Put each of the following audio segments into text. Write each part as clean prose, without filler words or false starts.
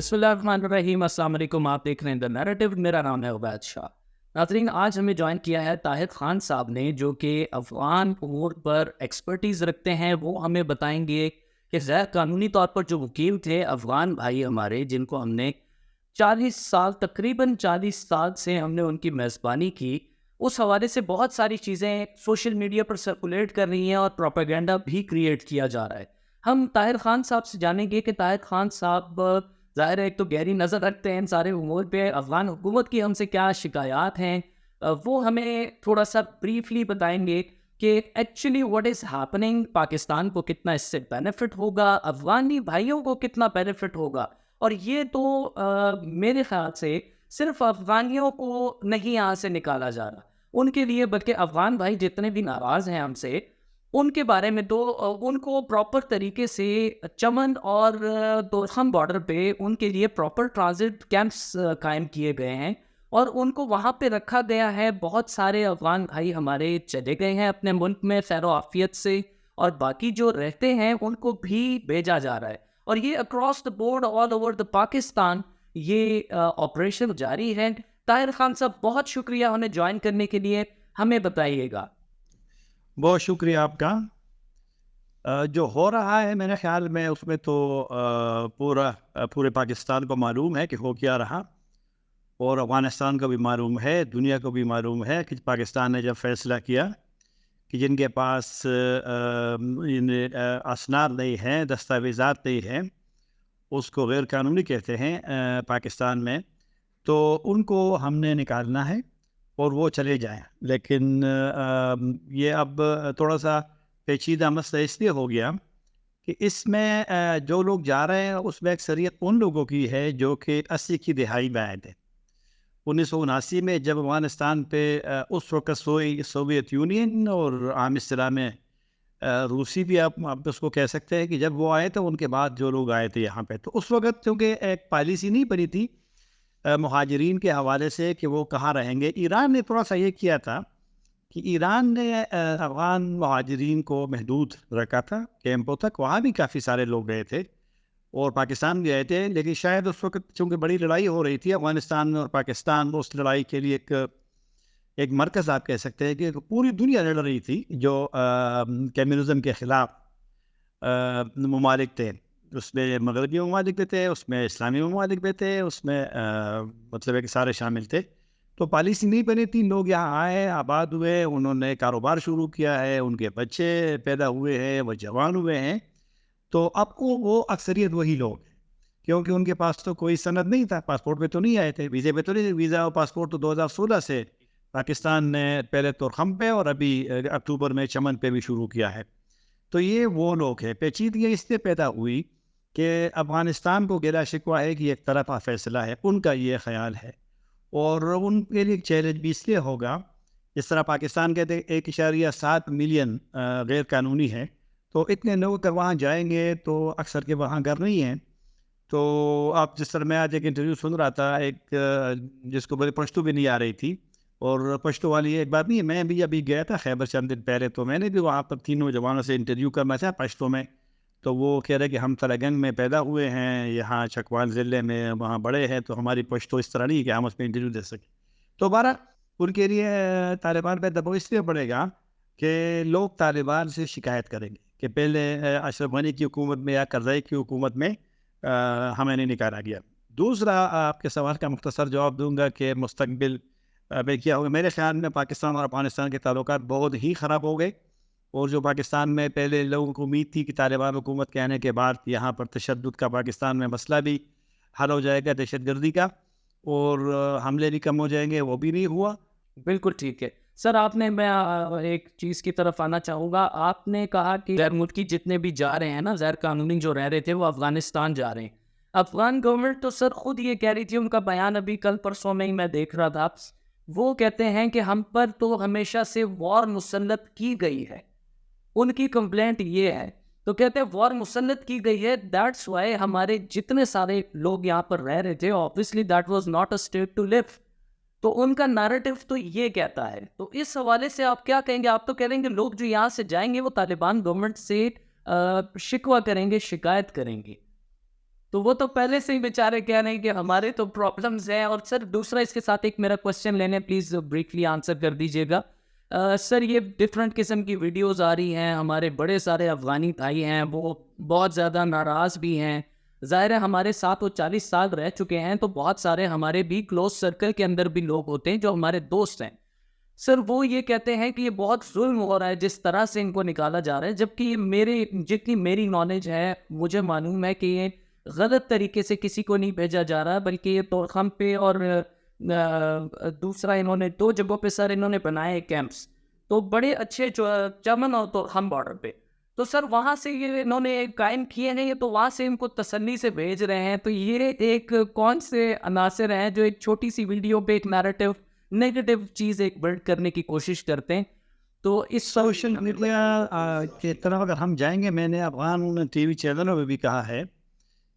بسم اللہ الرحمن الرحیم۔ السلام علیکم، آپ دیکھ رہے ہیں دا نیریٹو، میرا نام ہے عبید شاہ۔ ناظرین، آج ہمیں جوائن کیا ہے طاہر خان صاحب نے، جو کہ افغان امور پر ایکسپرٹیز رکھتے ہیں۔ وہ ہمیں بتائیں گے کہ غیر قانونی طور پر جو وکیل تھے افغان بھائی ہمارے، جن کو ہم نے 40 سال تقریباً 40 سال سے ہم نے ان کی میزبانی کی، اس حوالے سے بہت ساری چیزیں سوشل میڈیا پر سرکولیٹ کر رہی ہیں اور پروپیگنڈا بھی کریٹ کیا جا رہا ہے۔ ہم طاہر خان صاحب سے جانیں گے کہ طاہر خان صاحب ظاہر ہے ایک تو گہری نظر رکھتے ہیں ان سارے امور پہ، افغان حکومت کی ہم سے کیا شکایات ہیں، وہ ہمیں تھوڑا سا بریفلی بتائیں گے کہ actually what is happening, Pakistan کو کتنا اس سے بینیفٹ ہوگا، افغانی بھائیوں کو کتنا بینیفٹ ہوگا۔ اور یہ تو میرے خیال سے صرف افغانیوں کو نہیں یہاں سے نکالا جا رہا، ان کے لیے، بلکہ افغان بھائی جتنے بھی ناراض ہیں ہم سے، ان کے بارے میں تو ان کو پراپر طریقے سے چمن اور دورخم بارڈر پہ ان کے لیے پراپر ٹرانزٹ کیمپس قائم کیے گئے ہیں اور ان کو وہاں پہ رکھا گیا ہے۔ بہت سارے افغان بھائی ہمارے چلے گئے ہیں اپنے ملک میں خیر و عافیت سے، اور باقی جو رہتے ہیں ان کو بھی بھیجا جا رہا ہے، اور یہ across the board all over the Pakistan یہ آپریشن جاری ہے۔ طاہر خان صاحب، بہت شکریہ ہمیں جوائن کرنے کے لیے۔ ہمیں بتائیے گا۔ بہت شکریہ آپ کا۔ جو ہو رہا ہے میرے خیال میں اس میں تو پورے پاکستان کو معلوم ہے کہ ہو کیا رہا، اور افغانستان کو بھی معلوم ہے، دنیا کو بھی معلوم ہے کہ پاکستان نے جب فیصلہ کیا کہ جن کے پاس اسناد نہیں ہیں، دستاویزات نہیں ہیں، اس کو غیر قانونی کہتے ہیں پاکستان میں، تو ان کو ہم نے نکالنا ہے اور وہ چلے جائیں۔ لیکن یہ اب تھوڑا سا پیچیدہ مسئلہ اس لیے ہو گیا کہ اس میں جو لوگ جا رہے ہیں اس میں اکثریت ان لوگوں کی ہے جو کہ 80 کی دہائی میں آئے تھے۔ 1979 میں جب افغانستان پہ اس وقت سوویت یونین اور عام اصطلاح میں روسی بھی آپ اس کو کہہ سکتے ہیں، کہ جب وہ آئے تو ان کے بعد جو لوگ آئے تھے یہاں پہ، تو اس وقت کیونکہ ایک پالیسی نہیں بنی تھی مہاجرین کے حوالے سے کہ وہ کہاں رہیں گے۔ ایران نے تھوڑا سا یہ کیا تھا کہ ایران نے افغان مہاجرین کو محدود رکھا تھا کیمپوں تک، وہاں بھی کافی سارے لوگ گئے تھے اور پاکستان بھی آئے تھے، لیکن شاید اس وقت چونکہ بڑی لڑائی ہو رہی تھی افغانستان میں اور پاکستان میں، اس لڑائی کے لیے ایک مرکز آپ کہہ سکتے ہیں کہ پوری دنیا لڑ رہی تھی جو کمیونزم کے خلاف ممالک تھے، اس میں مغربی ممالک بھی تھے، اس میں اسلامی ممالک بھی تھے، اس میں مطلب ہے کہ سارے شامل تھے۔ تو پالیسی نہیں بنی تھی، لوگ یہاں آئے، آباد ہوئے، انہوں نے کاروبار شروع کیا ہے، ان کے بچے پیدا ہوئے ہیں، وہ جوان ہوئے ہیں، تو اب کو وہ اکثریت وہی لوگ ہیں، کیونکہ ان کے پاس تو کوئی سند نہیں تھا، پاسپورٹ پہ تو نہیں آئے تھے، ویزے پہ تو نہیں، ویزا اور پاسپورٹ تو 2016 سے پاکستان نے پہلے تورخم پہ اور ابھی اکتوبر میں چمن پہ بھی شروع کیا ہے۔ تو یہ وہ لوگ ہیں۔ پیچیدگی اس لیے پیدا ہوئی کہ افغانستان کو گلا شکوہ ہے کہ ایک طرفہ فیصلہ ہے، ان کا یہ خیال ہے، اور ان کے لیے چیلنج بھی اس لیے ہوگا، جس طرح پاکستان کہتے ہیں 1.7 ملین غیر قانونی ہے، تو اتنے لوگ اگر وہاں جائیں گے تو اکثر کے وہاں گھر نہیں ہیں۔ تو آپ جس طرح میں آج ایک انٹرویو سن رہا تھا، ایک جس کو بڑی پشتو بھی نہیں آ رہی تھی، اور پشتو والی ایک بات نہیں ہے، میں بھی ابھی گیا تھا خیبر چند دن پہلے، تو میں نے بھی وہاں پر 3 نوجوانوں سے انٹرویو کرنا تھا پشتو میں، تو وہ کہہ رہے کہ ہم تلگنگ میں پیدا ہوئے ہیں، یہاں چکوال ضلع میں وہاں بڑے ہیں، تو ہماری پشتو اس طرح نہیں کہ ہم اس میں انٹرویو دے سکیں۔ تو بہرحال ان کے لیے طالبان پہ دباؤ اس لیے پڑے گا کہ لوگ طالبان سے شکایت کریں گے کہ پہلے اشرف غنی کی حکومت میں یا کرزئی کی حکومت میں ہمیں نہیں نکالا گیا۔ دوسرا، آپ کے سوال کا مختصر جواب دوں گا کہ مستقبل میں کیا ہوگا۔ میرے خیال میں پاکستان اور افغانستان کے تعلقات بہت ہی خراب ہو گئے، اور جو پاکستان میں پہلے لوگوں کو امید تھی کہ طالبان حکومت کے آنے کے بعد یہاں پر تشدد کا، پاکستان میں مسئلہ بھی حل ہو جائے گا، دہشت گردی کا، اور حملے بھی کم ہو جائیں گے، وہ بھی نہیں ہوا۔ بالکل ٹھیک ہے سر، آپ نے، میں ایک چیز کی طرف آنا چاہوں گا۔ آپ نے کہا کہ غیر ملکی جتنے بھی جا رہے ہیں نا، غیر قانونی جو رہ رہے تھے، وہ افغانستان جا رہے ہیں۔ افغان گورنمنٹ تو سر خود یہ کہہ رہی تھی، ان کا بیان ابھی کل پرسوں میں ہی میں دیکھ رہا تھا، وہ کہتے ہیں کہ ہم پر تو ہمیشہ سے وار مسلط کی گئی ہے، ان کی کمپلینٹ یہ ہے۔ تو کہتے ہیں وار مسلط کی گئی ہے، دیٹس وائی ہمارے جتنے سارے لوگ یہاں پر رہ رہے تھے، obviously that was not a state to live۔ تو ان کا نیریٹو تو یہ کہتا ہے۔ تو اس حوالے سے آپ کیا کہیں گے؟ آپ تو کہہ رہے ہیں کہ لوگ جو یہاں سے جائیں گے وہ طالبان گورنمنٹ سے شکوہ کریں گے، شکایت کریں گے۔ تو وہ تو پہلے سے ہی بیچارے کہہ رہے ہیں کہ ہمارے تو پرابلمز ہیں. اور سر دوسرا اس کے ساتھ ایک میرا کوشچن لینے پلیز بریفلی آنسر کر دیجیے گا. سر یہ ڈفرینٹ قسم کی ویڈیوز آ رہی ہیں, ہمارے بڑے سارے افغانی بھائی ہیں وہ بہت زیادہ ناراض بھی ہیں. ظاہر ہے ہمارے ساتھ وہ 40 سال رہ چکے ہیں, تو بہت سارے ہمارے بھی کلوز سرکل کے اندر بھی لوگ ہوتے ہیں جو ہمارے دوست ہیں. سر وہ یہ کہتے ہیں کہ یہ بہت ظلم ہو رہا ہے جس طرح سے ان کو نکالا جا رہا ہے, جبکہ یہ جتنی میری نالج ہے مجھے معلوم ہے کہ یہ غلط طریقے سے کسی کو نہیں بھیجا جا رہا, بلکہ یہ طورخم پہ اور دوسرا انہوں نے 2 جگہوں پہ سر انہوں نے بنائے کیمپس, تو بڑے اچھے چمن اور طورخم بارڈر پہ. تو سر وہاں سے یہ انہوں نے قائم کیے ہیں, یہ تو وہاں سے ان کو تسلی سے بھیج رہے ہیں. تو یہ ایک کون سے عناصر ہیں جو ایک چھوٹی سی ویڈیو پہ ایک نیریٹو نیگیٹو چیز ایک بلڈ کرنے کی کوشش کرتے ہیں. تو اس سوشل میڈیا کی طرف اگر ہم جائیں گے, میں نے افغان ٹی وی چینلوں میں بھی کہا ہے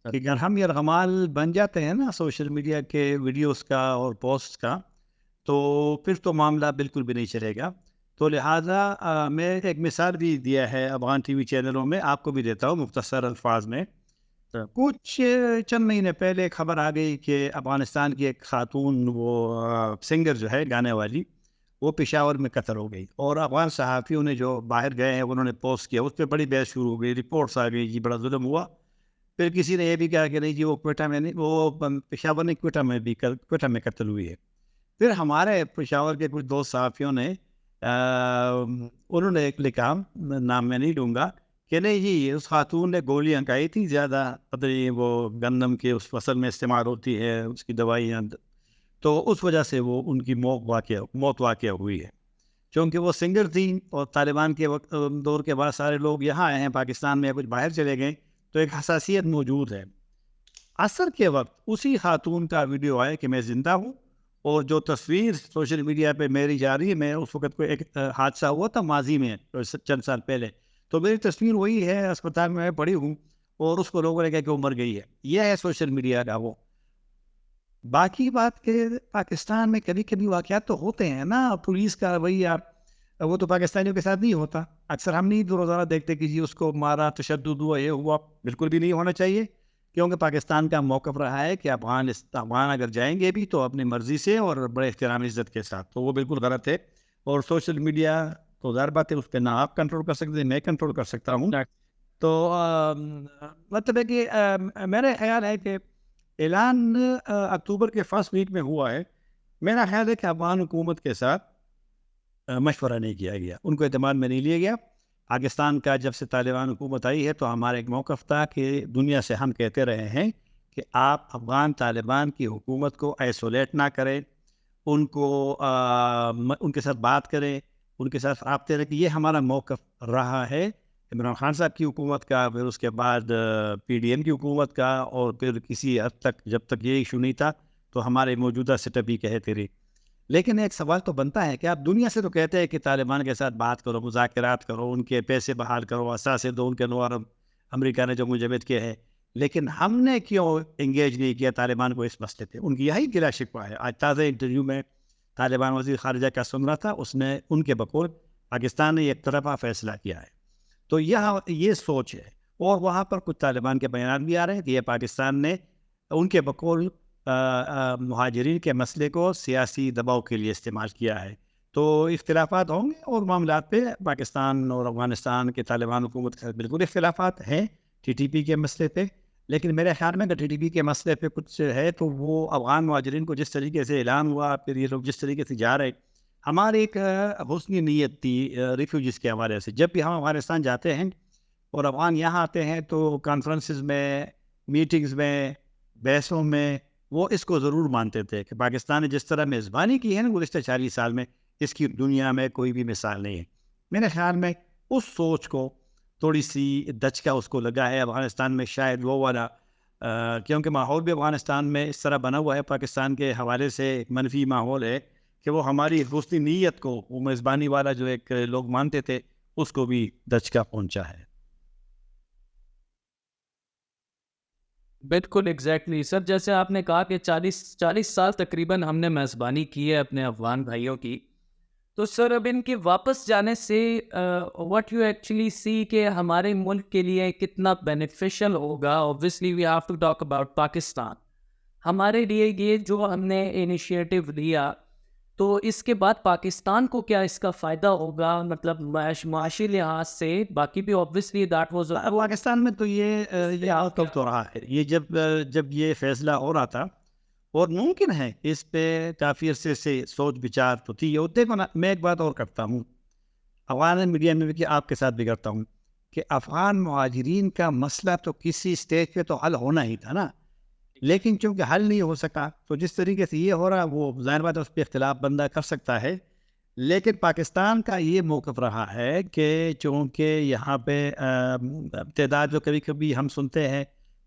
کہ اگر ہم یرغمال بن جاتے ہیں نا سوشل میڈیا کے ویڈیوز کا اور پوسٹ کا, تو پھر تو معاملہ بالکل بھی نہیں چلے گا. تو لہٰذا میں ایک مثال بھی دیا ہے افغان ٹی وی چینلوں میں, آپ کو بھی دیتا ہوں مختصر الفاظ میں. کچھ چند مہینے پہلے ایک خبر آ گئی کہ افغانستان کی ایک خاتون, وہ سنگر جو ہے گانے والی, وہ پشاور میں قتل ہو گئی. اور افغان صحافیوں نے جو باہر گئے ہیں انہوں نے پوسٹ کیا, اس پہ بڑی بحث شروع ہو گئی, رپورٹس آ گئی جی بڑا ظلم ہوا. پھر کسی نے یہ بھی کہا کہ نہیں جی وہ کوئٹہ میں نہیں, وہ پشاور نہیں کوئٹہ میں بھی کوئٹہ میں قتل ہوئی ہے. پھر ہمارے پشاور کے کچھ دوست صحافیوں نے انہوں نے ایک لکھا, نام میں نہیں لوں گا, کہ نہیں جی اس خاتون نے گولیاں کھائی تھی زیادہ, پتہ نہیں وہ گندم کے اس فصل میں استعمال ہوتی ہے اس کی دوائیاں, تو اس وجہ سے وہ ان کی موت واقع ہوئی ہے. چونکہ وہ سنگر تھی اور طالبان کے وقت دور کے بعد سارے لوگ یہاں آئے ہیں پاکستان میں, کچھ باہر چلے گئے, تو ایک حساسیت موجود ہے. عصر کے وقت اسی خاتون کا ویڈیو آیا کہ میں زندہ ہوں, اور جو تصویر سوشل میڈیا پہ میری جا رہی ہے, میں اس وقت کو ایک حادثہ ہوا تھا ماضی میں چند سال پہلے, تو میری تصویر وہی ہے, اسپتال میں پڑی ہوں, اور اس کو لوگوں نے کہا کہ وہ مر گئی ہے. یہ ہے سوشل میڈیا کا وہ. باقی بات کہ پاکستان میں کبھی کبھی واقعات تو ہوتے ہیں نا, پولیس کا رویہ وہ تو پاکستانیوں کے ساتھ نہیں ہوتا. اکثر ہم نہیں روزانہ دیکھتے کہ جی اس کو مارا, تشدد ہوا, یہ ہوا. بالکل بھی نہیں ہونا چاہیے, کیونکہ پاکستان کا موقف رہا ہے کہ افغان اگر جائیں گے بھی تو اپنی مرضی سے اور بڑے احترام عزت کے ساتھ, تو وہ بالکل غلط ہے. اور سوشل میڈیا تو ظاہر بات ہے اس پہ نہ آپ کنٹرول کر سکتے, میں کنٹرول کر سکتا ہوں. تو مطلب ہے کہ میرا خیال ہے کہ اعلان اکتوبر کے فرسٹ ویک میں ہوا ہے. میرا خیال ہے کہ افغان حکومت کے ساتھ مشورہ نہیں کیا گیا, ان کو اعتماد میں نہیں لیا گیا. پاکستان کا جب سے طالبان حکومت آئی ہے تو ہمارا ایک موقف تھا کہ دنیا سے ہم کہتے رہے ہیں کہ آپ افغان طالبان کی حکومت کو آئسولیٹ نہ کریں, ان کے ساتھ بات کریں, ان کے ساتھ رابطے رکھیں. یہ ہمارا موقف رہا ہے عمران خان صاحب کی حکومت کا, پھر اس کے بعد پی ڈی ایم کی حکومت کا, اور پھر کسی حد تک جب تک یہ ایشو نہیں تھا تو ہمارے موجودہ سیٹ اپ ہی کہتے رہے. لیکن ایک سوال تو بنتا ہے کہ آپ دنیا سے تو کہتے ہیں کہ طالبان کے ساتھ بات کرو, مذاکرات کرو, ان کے پیسے بحال کرو, اثاثے دو ان کے نوار امریکہ نے جو مجمد کیے ہیں, لیکن ہم نے کیوں انگیج نہیں کیا طالبان کو اس مسئلے پہ؟ ان کی یہی گلا شکوہ ہے. آج تازہ انٹرویو میں طالبان وزیر خارجہ کا سن رہا تھا, اس نے ان کے بقول پاکستان نے ایک طرفہ فیصلہ کیا ہے. تو یہ سوچ ہے. اور وہاں پر کچھ طالبان کے بیانات بھی آ رہے ہیں کہ یہ پاکستان نے ان کے بقول مہاجرین کے مسئلے کو سیاسی دباؤ کے لیے استعمال کیا ہے. تو اختلافات ہوں گے, اور معاملات پہ پاکستان اور افغانستان کے طالبان حکومت کے ساتھ بالکل اختلافات ہیں ٹی ٹی پی کے مسئلے پہ. لیکن میرے خیال میں اگر ٹی ٹی پی کے مسئلے پہ کچھ ہے تو وہ افغان مہاجرین کو جس طریقے سے اعلان ہوا, پھر یہ لوگ جس طریقے سے جا رہے, ہماری ایک حسنی نیت تھی ریفیوجیز کے حوالے سے. جب بھی ہم افغانستان جاتے ہیں اور افغان یہاں آتے ہیں تو کانفرنسز میں, میٹنگز میں, بحثوں میں وہ اس کو ضرور مانتے تھے کہ پاکستان نے جس طرح میزبانی کی ہے نا گزشتہ 40 سال میں, اس کی دنیا میں کوئی بھی مثال نہیں ہے. میرے خیال میں اس سوچ کو تھوڑی سی دھچکا اس کو لگا ہے افغانستان میں, شاید وہ والا کیونکہ ماحول بھی افغانستان میں اس طرح بنا ہوا ہے, پاکستان کے حوالے سے ایک منفی ماحول ہے کہ وہ ہماری حسنی نیت کو, وہ میزبانی والا جو ایک لوگ مانتے تھے, اس کو بھی دھچکا پہنچا ہے. بالکل ایگزیکٹلی سر, جیسے آپ نے کہا کہ 40 سال تقریباً ہم نے میزبانی کی ہے اپنے افغان بھائیوں کی, تو سر اب ان کے واپس جانے سے واٹ یو ایکچولی سی کہ ہمارے ملک کے لیے کتنا بینیفیشل ہوگا. Obviously we have to talk about Pakistan. ہمارے لیے یہ جو ہم نے انیشیٹو لیا تو اس کے بعد پاکستان کو کیا اس کا فائدہ ہوگا, مطلب معاشی لحاظ سے؟ باقی بھی اوبویسلی دیٹ واز پاکستان میں تو یہ آؤٹ آف تو رہا ہے. یہ جب یہ فیصلہ ہو رہا تھا, اور ممکن ہے اس پہ کافی عرصے سے سوچ بچار تو تھی. اور دیکھو نا, میں ایک بات اور کرتا ہوں افغان میڈیا میں بھی, کہ آپ کے ساتھ بھی کرتا ہوں, کہ افغان مہاجرین کا مسئلہ تو کسی اسٹیج پہ تو حل ہونا ہی تھا نا, لیکن چونکہ حل نہیں ہو سکا تو جس طریقے سے یہ ہو رہا وہ ظاہر بات ہے اس پہ اختلاف بندہ کر سکتا ہے. لیکن پاکستان کا یہ موقف رہا ہے کہ چونکہ یہاں پہ تعداد جو کبھی کبھی ہم سنتے ہیں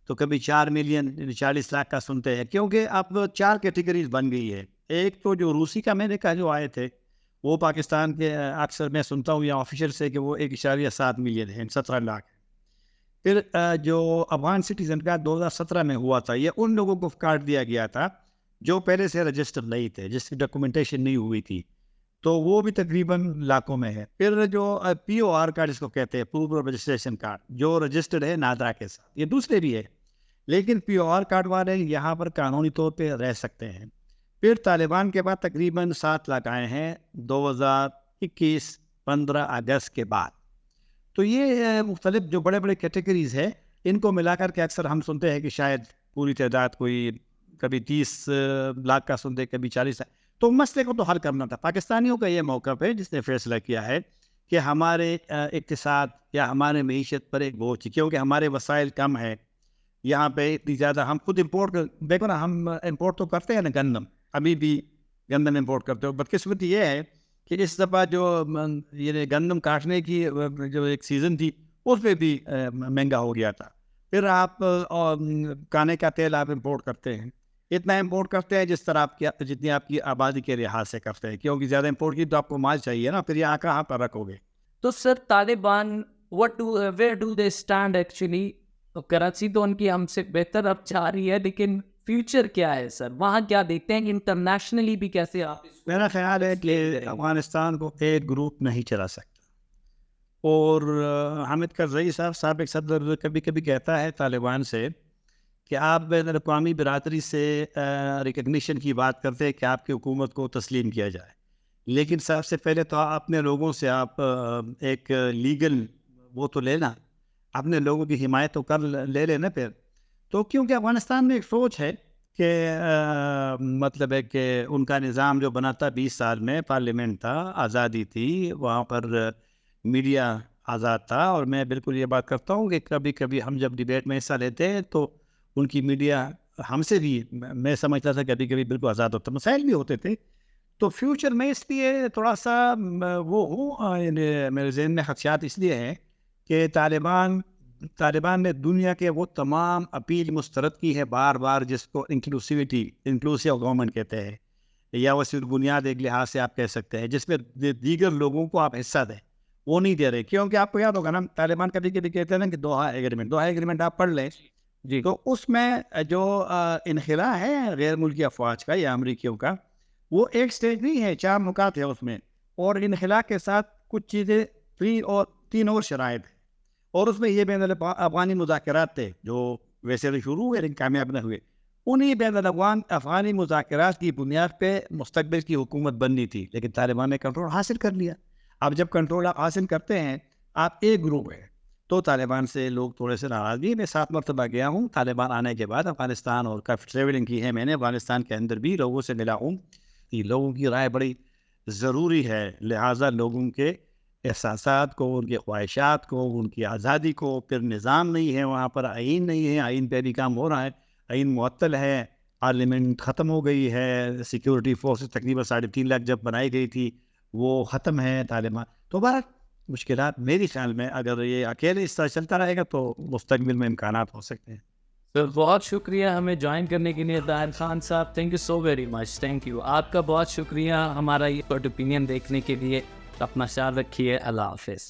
تو کبھی 4 ملین 40 لاکھ کا سنتے ہیں, کیونکہ اب 4 کیٹیگریز بن گئی ہے. ایک تو جو روسی کا میں نے کہا جو آئے تھے وہ پاکستان کے اکثر میں سنتا ہوں یا آفیشل سے کہ وہ 1.7 ملین ہیں, 17 لاکھ. پھر جو افغان سٹیزن کا 2017 میں ہوا تھا, یہ ان لوگوں کو کاٹ دیا گیا تھا جو پہلے سے رجسٹر نہیں تھے, جس کی ڈاکومنٹیشن نہیں ہوئی تھی, تو وہ بھی تقریباً لاکھوں میں ہے. پھر جو POR کارڈ جس کو کہتے ہیں, پروف رجسٹریشن کارڈ, جو رجسٹرڈ ہے نادرا کے ساتھ, یہ دوسرے بھی ہے, لیکن POR کارڈ والے یہاں پر قانونی طور پہ رہ سکتے ہیں. پھر طالبان کے بعد تقریباً 7 لاکھ آئے ہیں 2021 15 اگست کے بعد. تو یہ مختلف جو بڑے بڑے کیٹیگریز ہیں, ان کو ملا کر کے اکثر ہم سنتے ہیں کہ شاید پوری تعداد کوئی کبھی 30 لاکھ کا سنتے, کبھی 40 لاکھ. تو مسئلے کو تو حل کرنا تھا. پاکستانیوں کا یہ موقف ہے جس نے فیصلہ کیا ہے کہ ہمارے اقتصاد یا ہمارے معیشت پر ایک بوجھ, کیونکہ ہمارے وسائل کم ہیں یہاں پہ اتنی زیادہ. ہم خود امپورٹ دیکھو نا, ہم امپورٹ تو کرتے ہیں نا گندم, ابھی بھی گندم امپورٹ کرتے ہو. بدقسمتی یہ ہے کہ اس دفعہ جو یہ گندم کاٹنے کی جو ایک سیزن تھی اس میں بھی مہنگا ہو گیا تھا. پھر آپ کھانے کا تیل آپ امپورٹ کرتے ہیں, اتنا امپورٹ کرتے ہیں جس طرح آپ کی جتنی آپ کی آبادی کے لحاظ سے کرتے ہیں, کیونکہ زیادہ امپورٹ کی تو آپ کو مال چاہیے نا, پھر یہاں کہاں پر رکھو گے. تو sir Taliban where do they stand actually? Karachi تو ان کی ہم سے بہتر اب جا رہی ہے, لیکن فیوچر کیا ہے سر وہاں, کیا دیکھتے ہیں انٹرنیشنلی بھی کیسے آپ؟ میرا خیال ہے کہ افغانستان کو ایک گروپ نہیں چلا سکتا. اور حامد کرزئی صاحب سابق صدر کبھی کبھی کہتا ہے طالبان سے کہ آپ بین الاقوامی برادری سے ریکگنیشن کی بات کرتے ہیں کہ آپ کی حکومت کو تسلیم کیا جائے, لیکن سب سے پہلے تو اپنے لوگوں سے آپ ایک لیگل وہ تو لینا, اپنے لوگوں کی حمایت تو کر لے لینا پھر. تو کیونکہ افغانستان میں ایک سوچ ہے کہ مطلب ہے کہ ان کا نظام جو بنا تھا 20 سال میں, پارلیمنٹ تھا, آزادی تھی, وہاں پر میڈیا آزاد تھا. اور میں بالکل یہ بات کرتا ہوں کہ کبھی کبھی ہم جب ڈبیٹ میں حصہ لیتے ہیں تو ان کی میڈیا ہم سے بھی, میں سمجھتا تھا کبھی کبھی بالکل آزاد ہوتا, مسائل بھی ہوتے تھے. تو فیوچر میں اس لیے تھوڑا سا وہ ہوں, میرے ذہن میں خدشات اس لیے ہیں کہ طالبان نے دنیا کے وہ تمام اپیل مسترد کی ہے بار بار, جس کو انکلوسیو گورنمنٹ کہتے ہیں, یا وہ صرف بنیاد ایک لحاظ سے آپ کہہ سکتے ہیں, جس میں دیگر لوگوں کو آپ حصہ دیں, وہ نہیں دے رہے. کیونکہ آپ کو یاد ہوگا نا, طالبان کبھی کبھی کہتے ہیں نا کہ دوحہ ایگریمنٹ آپ پڑھ لیں جی, تو اس میں جو انخلا ہے غیر ملکی افواج کا یا امریکیوں کا, وہ ایک سٹیج نہیں ہے, 4 نکات ہے اس میں, اور انخلا کے ساتھ کچھ چیزیں 3 اور شرائط ہیں. اور اس میں یہ بین الاقوامی مذاکرات تھے جو ویسے تو شروع ہوئے لیکن کامیاب نہ ہوئے. انہیں بین افغانی مذاکرات کی بنیاد پہ مستقبل کی حکومت بننی تھی, لیکن طالبان نے کنٹرول حاصل کر لیا. اب جب کنٹرول آپ حاصل کرتے ہیں, آپ ایک گروپ ہے, تو طالبان سے لوگ تھوڑے سے ناراض بھی. میں 7 مرتبہ گیا ہوں طالبان آنے کے بعد افغانستان, اور کافی ٹریولنگ کی ہے میں نے افغانستان کے اندر بھی, لوگوں سے ملا ہوں. لوگوں کی رائے بڑی ضروری ہے, لہٰذا لوگوں کے احساسات کو, ان کی خواہشات کو, ان کی آزادی کو, پھر نظام نہیں ہے وہاں پر, آئین نہیں ہے, آئین پہ بھی کام ہو رہا ہے, آئین معطل ہے, پارلیمنٹ ختم ہو گئی ہے, سیکیورٹی فورسز تقریباً 3.5 لاکھ جب بنائی گئی تھی وہ ختم ہے طالبان. تو بہت مشکلات میری خیال میں, اگر یہ اکیلے اس طرح چلتا رہے گا تو مستقبل میں امکانات ہو سکتے ہیں. سر بہت شکریہ ہمیں جوائن کرنے کے لیے طاہر خان صاحب, thank you so very much, thank you. آپ کا بہت شکریہ ہمارا یہ اوپینین دیکھنے کے لیے. اپنا خیال رکھیے, اللہ حافظ.